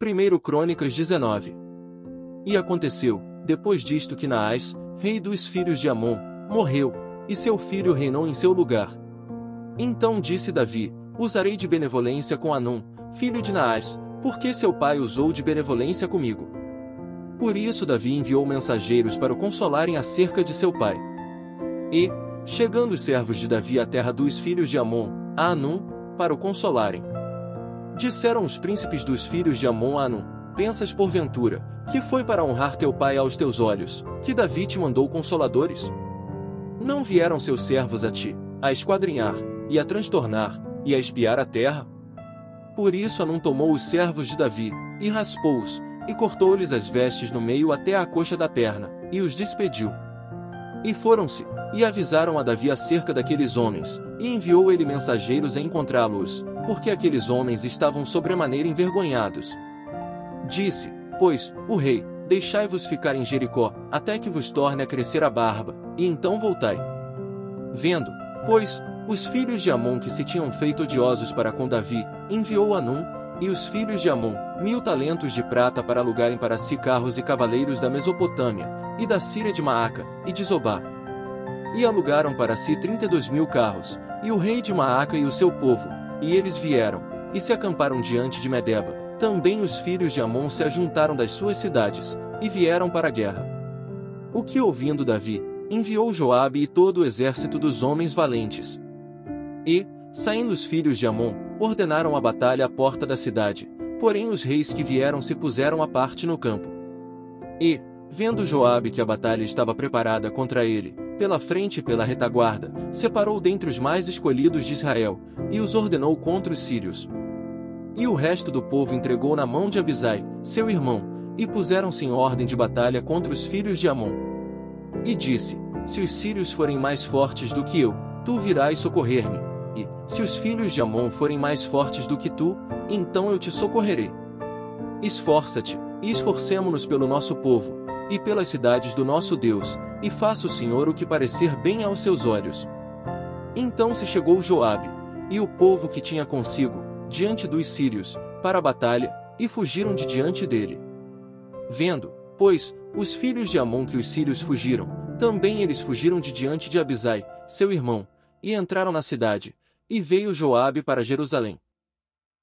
1 Crônicas 19. E aconteceu, depois disto que Naás, rei dos filhos de Amon, morreu, e seu filho reinou em seu lugar. Então disse Davi: usarei de benevolência com Hanum, filho de Naás, porque seu pai usou de benevolência comigo. Por isso Davi enviou mensageiros para o consolarem acerca de seu pai. E, chegando os servos de Davi à terra dos filhos de Amon, a Hanum, para o consolarem, disseram os príncipes dos filhos de Amon a Hanum: pensas porventura, que foi para honrar teu pai aos teus olhos, que Davi te mandou consoladores? Não vieram seus servos a ti, a esquadrinhar, e a transtornar, e a espiar a terra? Por isso Hanum tomou os servos de Davi, e raspou-os, e cortou-lhes as vestes no meio até à coxa da perna, e os despediu. E foram-se, e avisaram a Davi acerca daqueles homens, e enviou ele mensageiros a encontrá-los, porque aqueles homens estavam sobremaneira envergonhados. Disse, pois, o rei: deixai-vos ficar em Jericó, até que vos torne a crescer a barba, e então voltai. Vendo, pois, os filhos de Amon que se tinham feito odiosos para com Davi, enviou Hanum, e os filhos de Amon, 1000 talentos de prata para alugarem para si carros e cavaleiros da Mesopotâmia, e da Síria de Maaca, e de Zobá. E alugaram para si 32.000 carros, e o rei de Maaca e o seu povo, e eles vieram, e se acamparam diante de Medeba. Também os filhos de Amon se ajuntaram das suas cidades, e vieram para a guerra. O que ouvindo Davi, enviou Joabe e todo o exército dos homens valentes. E, saindo os filhos de Amon, ordenaram a batalha à porta da cidade, porém os reis que vieram se puseram à parte no campo. E, vendo Joabe que a batalha estava preparada contra ele, pela frente e pela retaguarda, separou dentre os mais escolhidos de Israel, e os ordenou contra os sírios. E o resto do povo entregou na mão de Abisai, seu irmão, e puseram-se em ordem de batalha contra os filhos de Amon. E disse: se os sírios forem mais fortes do que eu, tu virás socorrer-me, e, se os filhos de Amon forem mais fortes do que tu, então eu te socorrerei. Esforça-te, e esforcemo-nos pelo nosso povo, e pelas cidades do nosso Deus, e faça o Senhor o que parecer bem aos seus olhos. Então se chegou Joabe, e o povo que tinha consigo, diante dos sírios, para a batalha, e fugiram de diante dele. Vendo, pois, os filhos de Amon que os sírios fugiram, também eles fugiram de diante de Abisai, seu irmão, e entraram na cidade, e veio Joabe para Jerusalém.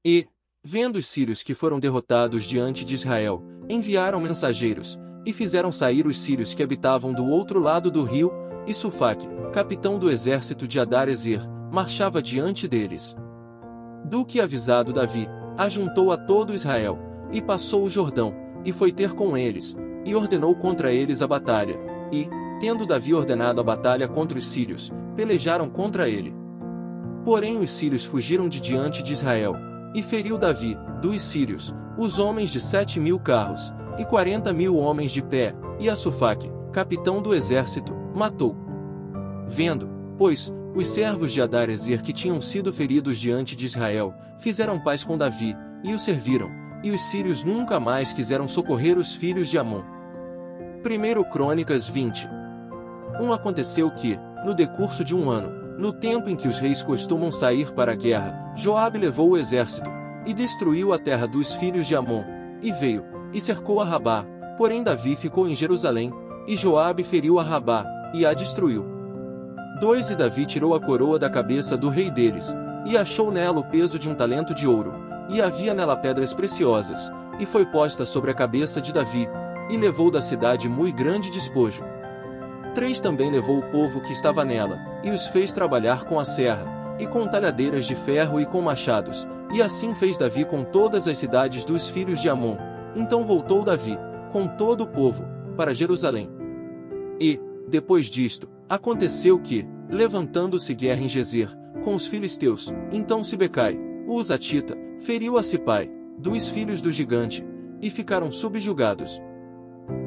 E, vendo os sírios que foram derrotados diante de Israel, enviaram mensageiros, e fizeram sair os sírios que habitavam do outro lado do rio, e Sufaque, capitão do exército de Adar-ezer, marchava diante deles. Do que avisado Davi, ajuntou a todo Israel, e passou o Jordão, e foi ter com eles, e ordenou contra eles a batalha, e, tendo Davi ordenado a batalha contra os sírios, pelejaram contra ele. Porém os sírios fugiram de diante de Israel, e feriu Davi, dos sírios, os homens de 7.000 carros, e 40.000 homens de pé, e a Sufaque, capitão do exército, matou. Vendo, pois, os servos de Adar-ezer que tinham sido feridos diante de Israel, fizeram paz com Davi, e o serviram, e os sírios nunca mais quiseram socorrer os filhos de Amon. 1 Crônicas 20. Aconteceu que, no decurso de um ano, no tempo em que os reis costumam sair para a guerra, Joabe levou o exército, e destruiu a terra dos filhos de Amon, e veio, e cercou a Rabá, porém Davi ficou em Jerusalém, e Joabe feriu a Rabá, e a destruiu. 2 E Davi tirou a coroa da cabeça do rei deles, e achou nela o peso de 1 talento de ouro, e havia nela pedras preciosas, e foi posta sobre a cabeça de Davi, e levou da cidade muito grande despojo. 3 Também levou o povo que estava nela, e os fez trabalhar com a serra, e com talhadeiras de ferro e com machados, e assim fez Davi com todas as cidades dos filhos de Amon. Então voltou Davi, com todo o povo, para Jerusalém. E, depois disto, aconteceu que, levantando-se guerra em Gezer, com os filisteus, então Sibecai, o Husatita, feriu a Sipai, dos filhos do gigante, e ficaram subjugados.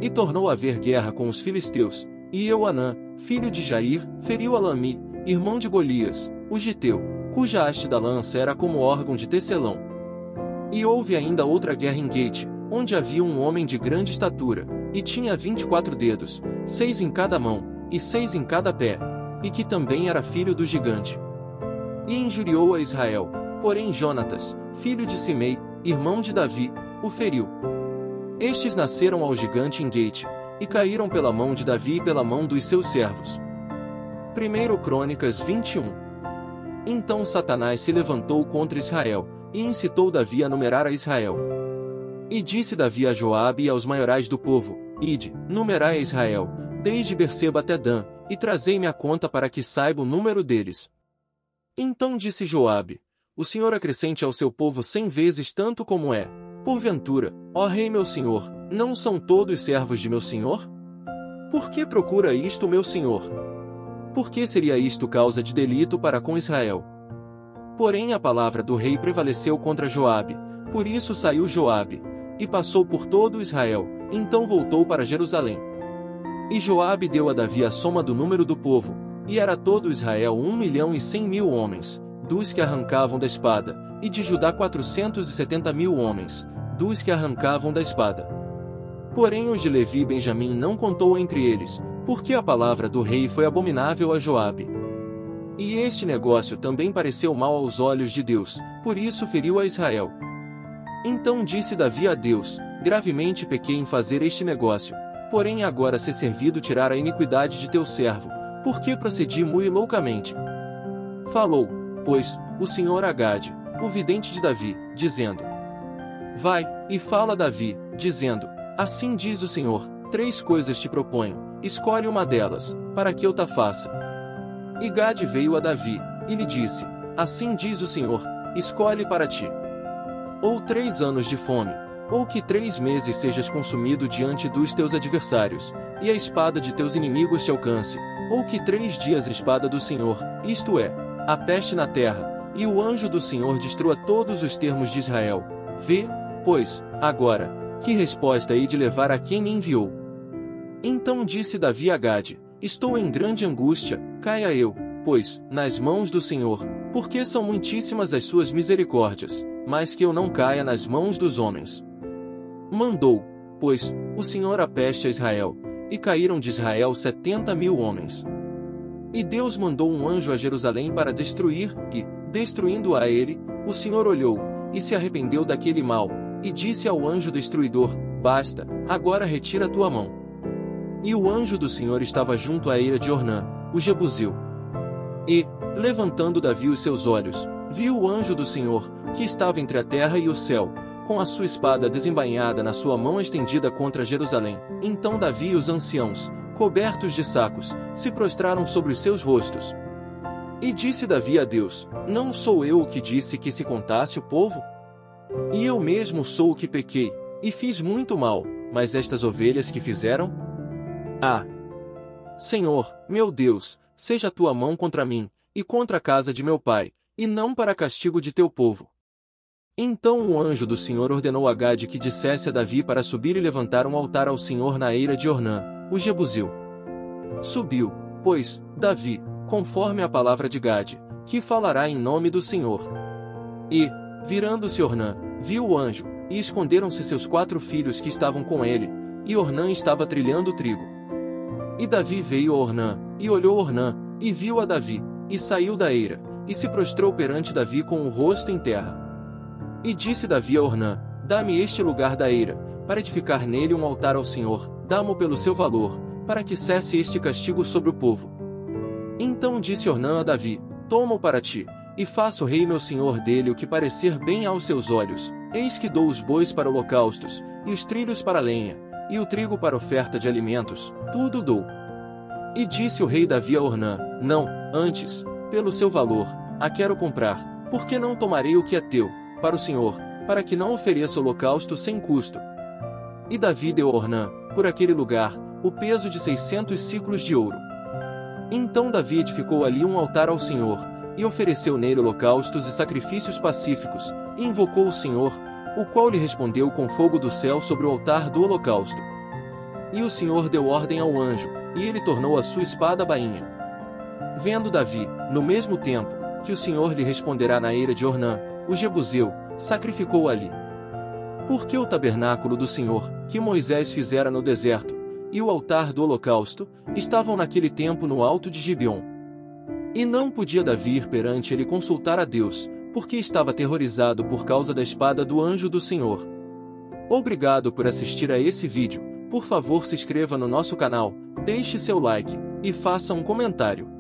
E tornou a haver guerra com os filisteus, e Euanã, filho de Jair, feriu a Lami, irmão de Golias, o giteu, cuja haste da lança era como órgão de tecelão. E houve ainda outra guerra em Gate, onde havia um homem de grande estatura, e tinha 24 dedos, 6 em cada mão, e 6 em cada pé, e que também era filho do gigante. E injuriou a Israel, porém Jonatas, filho de Simei, irmão de Davi, o feriu. Estes nasceram ao gigante em Gate, e caíram pela mão de Davi e pela mão dos seus servos. 1 Crônicas 21. Então Satanás se levantou contra Israel, e incitou Davi a numerar a Israel. E disse Davi a Joabe e aos maiorais do povo: Ide, numerai a Israel, desde Berseba até Dan, e trazei-me a conta para que saiba o número deles. Então disse Joabe: O Senhor acrescente ao seu povo 100 vezes tanto como é. Porventura, ó rei meu senhor, não são todos servos de meu senhor? Por que procura isto meu senhor? Por que seria isto causa de delito para com Israel? Porém a palavra do rei prevaleceu contra Joabe, por isso saiu Joabe, e passou por todo Israel, então voltou para Jerusalém. E Joabe deu a Davi a soma do número do povo, e era todo Israel 1.100.000 homens, dos que arrancavam da espada, e de Judá 470.000 homens, dos que arrancavam da espada. Porém os de Levi e Benjamim não contou entre eles, porque a palavra do rei foi abominável a Joabe. E este negócio também pareceu mal aos olhos de Deus, por isso feriu a Israel. Então disse Davi a Deus: Gravemente pequei em fazer este negócio, porém agora ser servido tirar a iniquidade de teu servo, porque procedi muito loucamente. Falou, pois, o Senhor a Gade, o vidente de Davi, dizendo: Vai, e fala a Davi, dizendo: Assim diz o Senhor, 3 coisas te proponho, escolhe uma delas, para que eu ta faça. E Gade veio a Davi, e lhe disse: Assim diz o Senhor, escolhe para ti. Ou 3 anos de fome, ou que 3 meses sejas consumido diante dos teus adversários, e a espada de teus inimigos te alcance, ou que 3 dias a espada do Senhor, isto é, a peste na terra, e o anjo do Senhor destrua todos os termos de Israel. Vê, pois, agora, que resposta hei de levar a quem me enviou. Então disse Davi a Gade: Estou em grande angústia, caia eu, pois, nas mãos do Senhor, porque são muitíssimas as suas misericórdias, mas que eu não caia nas mãos dos homens. Mandou, pois, o Senhor a peste a Israel, e caíram de Israel 70.000 homens. E Deus mandou um anjo a Jerusalém para destruir, e, destruindo a ele, o Senhor olhou, e se arrependeu daquele mal, e disse ao anjo destruidor: Basta, agora retira tua mão. E o anjo do Senhor estava junto à eira de Ornã, o Jebuseu. E, levantando Davi os seus olhos, viu o anjo do Senhor, que estava entre a terra e o céu, com a sua espada desembainhada na sua mão estendida contra Jerusalém. Então Davi e os anciãos, cobertos de sacos, se prostraram sobre os seus rostos. E disse Davi a Deus: Não sou eu o que disse que se contasse o povo? E eu mesmo sou o que pequei, e fiz muito mal, mas estas ovelhas que fizeram? Ah! Senhor, meu Deus, seja a tua mão contra mim, e contra a casa de meu pai, e não para castigo de teu povo. Então o anjo do Senhor ordenou a Gade que dissesse a Davi para subir e levantar um altar ao Senhor na eira de Ornã, o Jebuseu. Subiu, pois, Davi, conforme a palavra de Gade, que falará em nome do Senhor. E, virando-se Ornã, viu o anjo, e esconderam-se seus 4 filhos que estavam com ele, e Ornã estava trilhando trigo. E Davi veio a Ornã, e olhou Ornã, e viu a Davi, e saiu da eira, e se prostrou perante Davi com o rosto em terra. E disse Davi a Ornã: Dá-me este lugar da eira, para edificar nele um altar ao Senhor, dá-mo pelo seu valor, para que cesse este castigo sobre o povo. Então disse Ornã a Davi: Toma-o para ti, e faça o rei meu senhor dele o que parecer bem aos seus olhos. Eis que dou os bois para holocaustos, e os trilhos para lenha, e o trigo para oferta de alimentos, tudo dou. E disse o rei Davi a Ornã: Não, antes, pelo seu valor, a quero comprar, porque não tomarei o que é teu, para o Senhor, para que não ofereça holocausto sem custo. E Davi deu a Ornã, por aquele lugar, o peso de 600 siclos de ouro. Então Davi edificou ali um altar ao Senhor, e ofereceu nele holocaustos e sacrifícios pacíficos, e invocou o Senhor, o qual lhe respondeu com fogo do céu sobre o altar do holocausto. E o Senhor deu ordem ao anjo, e ele tornou a sua espada bainha. Vendo Davi, no mesmo tempo, que o Senhor lhe responderá na eira de Ornã, o Jebuseu, sacrificou ali. Porque o tabernáculo do Senhor, que Moisés fizera no deserto, e o altar do holocausto, estavam naquele tempo no alto de Gibeon. E não podia Davi ir perante ele consultar a Deus, porque estava aterrorizado por causa da espada do anjo do Senhor. Obrigado por assistir a esse vídeo. Por favor, se inscreva no nosso canal, deixe seu like e faça um comentário.